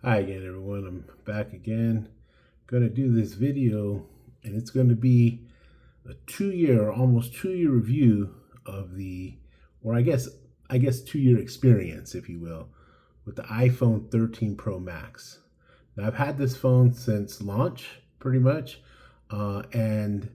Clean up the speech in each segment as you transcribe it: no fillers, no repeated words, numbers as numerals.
Hi again, everyone. I'm back again. Going to do this video, and it's going to be a 2-year, almost 2-year review of or I guess 2-year experience, if you will, with the iPhone 13 Pro Max. Now, I've had this phone since launch, pretty much, and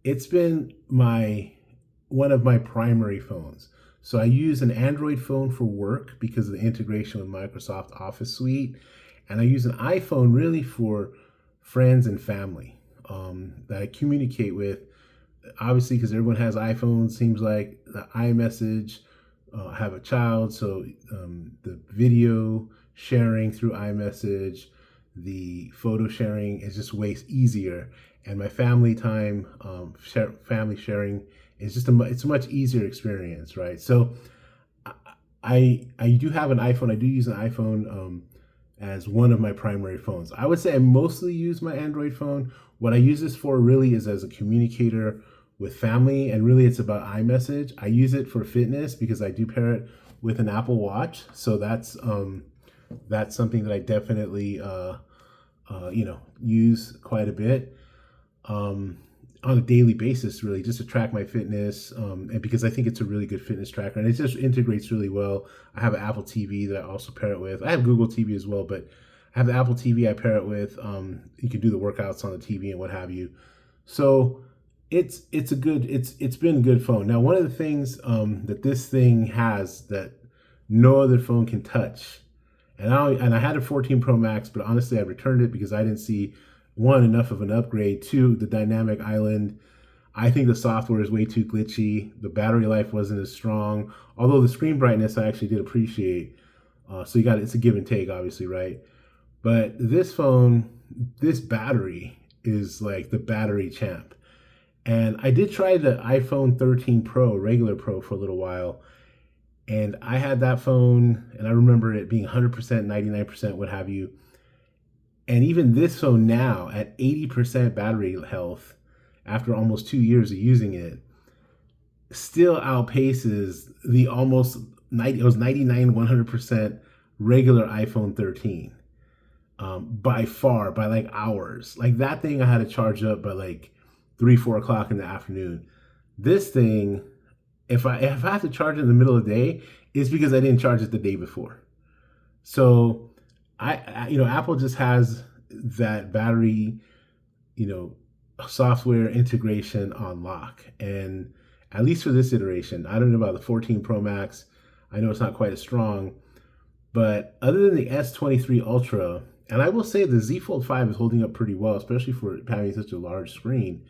it's been one of my primary phones. So I use an Android phone for work because of the integration with Microsoft Office Suite, and I use an iPhone really for friends and family that I communicate with. Obviously, because everyone has iPhones, seems like the iMessage. I have a child, so the video sharing through iMessage, the photo sharing is just way easier, and my family time, family sharing is it's a much easier experience, right? So I do have an iPhone. I do use an iPhone as one of my primary phones. I would say I mostly use my Android phone. What I use this for really is as a communicator with family, and really it's about iMessage. I use it for fitness because I do pair it with an Apple Watch, so that's something that I definitely use quite a bit on a daily basis, really, just to track my fitness, and because I think it's a really good fitness tracker, and it just integrates really well. I have an Apple TV that I also pair it with. I have Google TV as well, but I have the Apple TV I pair it with. You can do the workouts on the TV and what have you. So it's been a good phone. Now, one of the things that this thing has that no other phone can touch, and I had a 14 Pro Max, but honestly I returned it because I didn't see, one, enough of an upgrade. Two, the dynamic island, I think the software is way too glitchy. The battery life wasn't as strong, although the screen brightness I actually did appreciate. So it's a give and take, obviously, right? But this phone, this battery is like the battery champ. And I did try the iPhone 13 Pro, regular Pro, for a little while. And I had that phone, and I remember it being 100%, 99%, what have you. And even this phone now, at 80% battery health, after almost 2 years of using it, still outpaces the almost 90, it was 99, 100% regular iPhone 13. By far, by like hours. Like that thing I had to charge up by like 3, 4 o'clock in the afternoon. This thing, if I have to charge it in the middle of the day, it's because I didn't charge it the day before. So Apple just has that battery, software integration on lock. And at least for this iteration, I don't know about the 14 Pro Max. I know it's not quite as strong, but other than the S23 Ultra, and I will say the Z Fold 5 is holding up pretty well, especially for having such a large screen.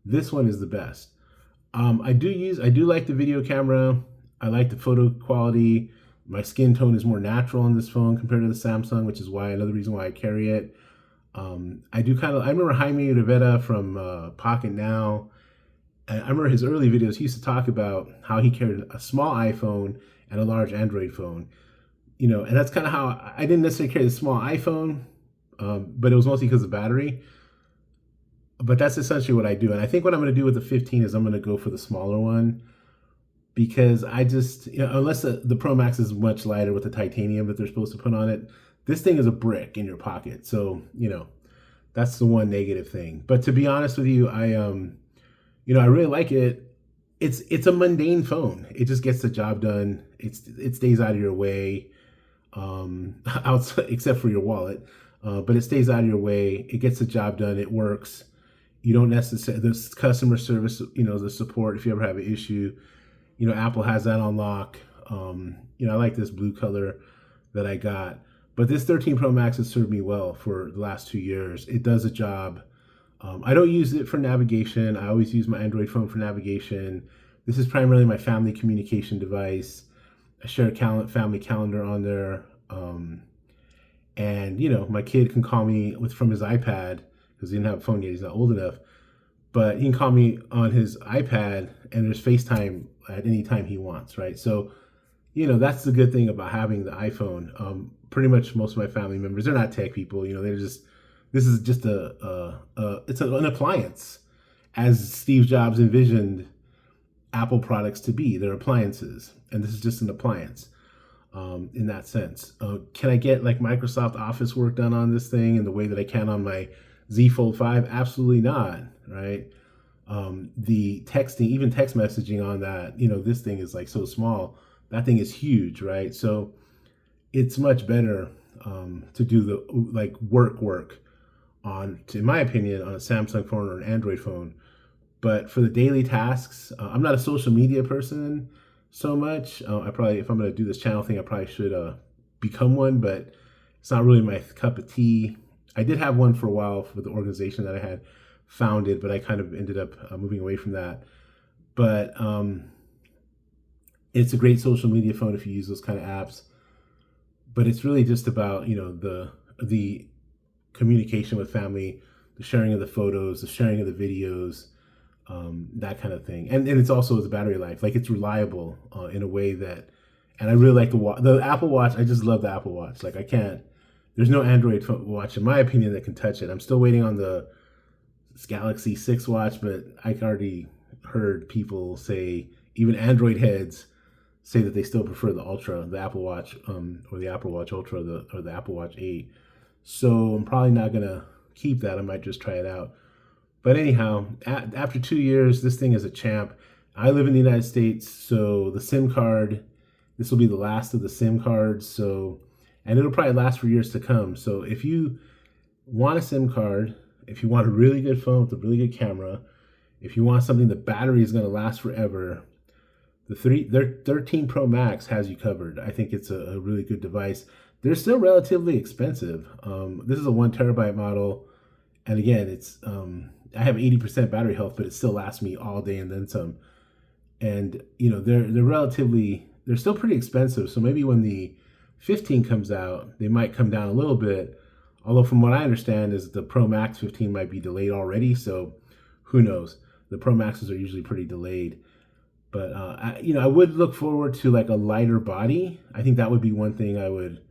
This one is the best. I do like the video camera. I like the photo quality. My skin tone is more natural on this phone compared to the Samsung, which is another reason why I carry it. I remember Jaime Rivera from Pocket Now. I remember his early videos. He used to talk about how he carried a small iPhone and a large Android phone. And that's kind of how I didn't necessarily carry the small iPhone, but it was mostly because of battery. But that's essentially what I do. And I think what I'm going to do with the 15 is I'm going to go for the smaller one, because I just, unless the Pro Max is much lighter with the titanium that they're supposed to put on it, this thing is a brick in your pocket. So, that's the one negative thing. But to be honest with you, I really like it. It's a mundane phone. It just gets the job done. It stays out of your way, outside, except for your wallet. But it stays out of your way. It gets the job done. It works. You don't necessarily, the customer service, the support, if you ever have an issue, Apple has that on lock. I like this blue color that I got. But this 13 Pro Max has served me well for the last 2 years. It does a job. I don't use it for navigation. I always use my Android phone for navigation. This is primarily my family communication device. I share a family calendar on there. And my kid can call me from his iPad, because he didn't have a phone yet. He's not old enough. But he can call me on his iPad, and there's FaceTime at any time he wants, right? So, that's the good thing about having the iPhone. Pretty much most of my family members, they're not tech people. This is just an appliance, as Steve Jobs envisioned Apple products to be. They're appliances, and this is just an appliance. in that sense. Can I get like Microsoft Office work done on this thing in the way that I can on my Z Fold 5? Absolutely not, right? The texting, even text messaging on that, this thing is like so small. That thing is huge, right? So it's much better to do the like work on, in my opinion, on a Samsung phone or an Android phone. But for the daily tasks, I'm not a social media person so much. I probably, if I'm going to do this channel thing, I probably should become one, but it's not really my cup of tea. I did have one for a while for the organization that I had founded, but I kind of ended up moving away from that. But it's a great social media phone if you use those kind of apps. But it's really just about, the communication with family, the sharing of the photos, the sharing of the videos, that kind of thing. And it's also the battery life. Like, it's reliable in a way that, and I really like the Apple Watch. I just love the Apple Watch. Like, there's no Android watch, in my opinion, that can touch it. I'm still waiting on the Galaxy 6 watch, but I already heard people say, even Android heads say that they still prefer the Ultra, the Apple Watch, or the Apple Watch Ultra, or the Apple Watch 8. So I'm probably not gonna keep that. I might just try it out. But anyhow, after 2 years, this thing is a champ. I live in the United States, so the SIM card, this will be the last of the SIM cards. So, and it'll probably last for years to come. So if you want a SIM card, if you want a really good phone with a really good camera, if you want something the battery is going to last forever, their 13 Pro Max has you covered. I think it's a really good device. They're still relatively expensive. This is a 1 terabyte model, and again, it's I have 80% battery health, but it still lasts me all day and then some. And they're still pretty expensive. So maybe when the 15 comes out, they might come down a little bit. Although from what I understand is the Pro Max 15 might be delayed already. So who knows? The Pro Maxes are usually pretty delayed. But I would look forward to like a lighter body. I think that would be one thing I would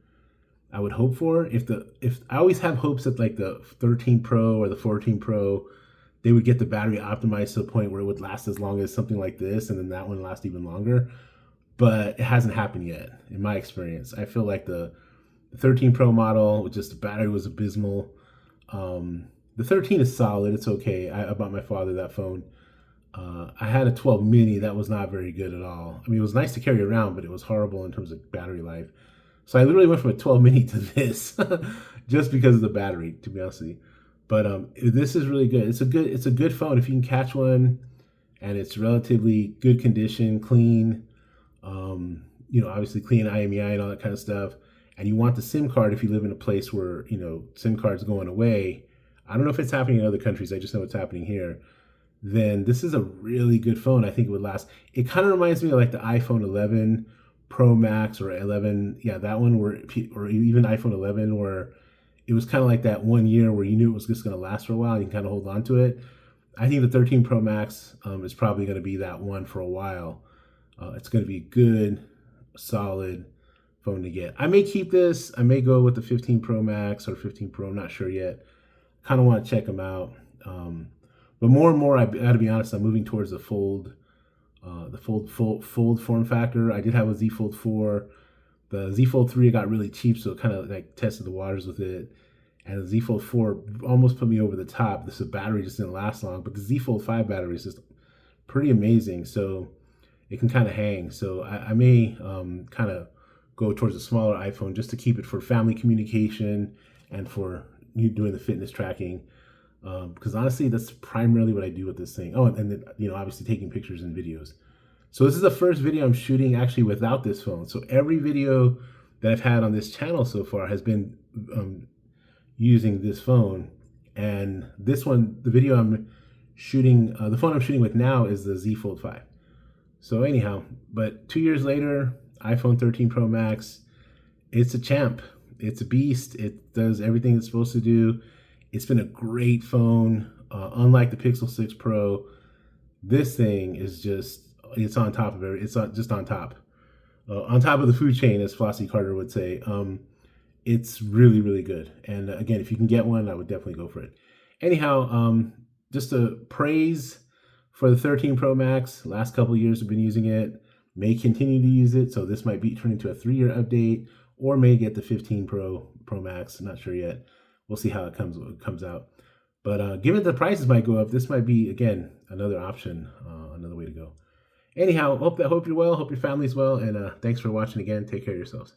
hope for. If I always have hopes that like the 13 Pro or the 14 Pro, they would get the battery optimized to the point where it would last as long as something like this, and then that one lasts even longer. But it hasn't happened yet, in my experience. I feel like the 13 Pro model, with just the battery, was abysmal. The 13 is solid. It's okay. I bought my father that phone. I had a 12 mini that was not very good at all. I mean, it was nice to carry around, but it was horrible in terms of battery life. So I literally went from a 12 mini to this just because of the battery, to be honest with you. But this is really good. It's a good phone if you can catch one, and it's relatively good condition, clean. Obviously clean IMEI and all that kind of stuff. And you want the SIM card if you live in a place where SIM card's going away. I don't know if it's happening in other countries. I just know it's happening here. Then this is a really good phone. I think it would last. It kind of reminds me of like the iPhone 11 Pro Max or 11, yeah, that one, or even iPhone 11, where it was kind of like that 1 year where you knew it was just going to last for a while and you can kind of hold on to it. I think the 13 Pro Max is probably going to be that one for a while. It's going to be a good, solid phone to get. I may keep this. I may go with the 15 Pro Max or 15 Pro. I'm not sure yet. Kind of want to check them out. But more and more, I got to be honest, I'm moving towards the fold form factor. I did have a Z Fold 4. The Z Fold 3 got really cheap, so it kind of like tested the waters with it. And the Z Fold 4 almost put me over the top. The battery just didn't last long. But the Z Fold 5 battery is just pretty amazing. So it can kind of hang. So I may kind of go towards a smaller iPhone just to keep it for family communication and for you doing the fitness tracking. Because honestly, that's primarily what I do with this thing. Oh, and then, obviously taking pictures and videos. So this is the first video I'm shooting actually without this phone. So every video that I've had on this channel so far has been using this phone. And this one, the video I'm shooting, the phone I'm shooting with now is the Z Fold 5. So anyhow, but 2 years later, iPhone 13 Pro Max, it's a champ. It's a beast. It does everything it's supposed to do. It's been a great phone. Unlike the Pixel 6 Pro, this thing is it's on top of it. It's just on top. On top of the food chain, as Flossie Carter would say. It's really, really good. And again, if you can get one, I would definitely go for it. Anyhow, just a praise for the 13 Pro Max. Last couple of years I've been using it. may continue to use it. So this might be turn into a 3-year update, or may get the 15 Pro Max. Not sure yet. We'll see how it comes out. But given the prices might go up, this might be, again, another option, another way to go. Anyhow, hope you're well. Hope your family's well. And thanks for watching again. Take care of yourselves.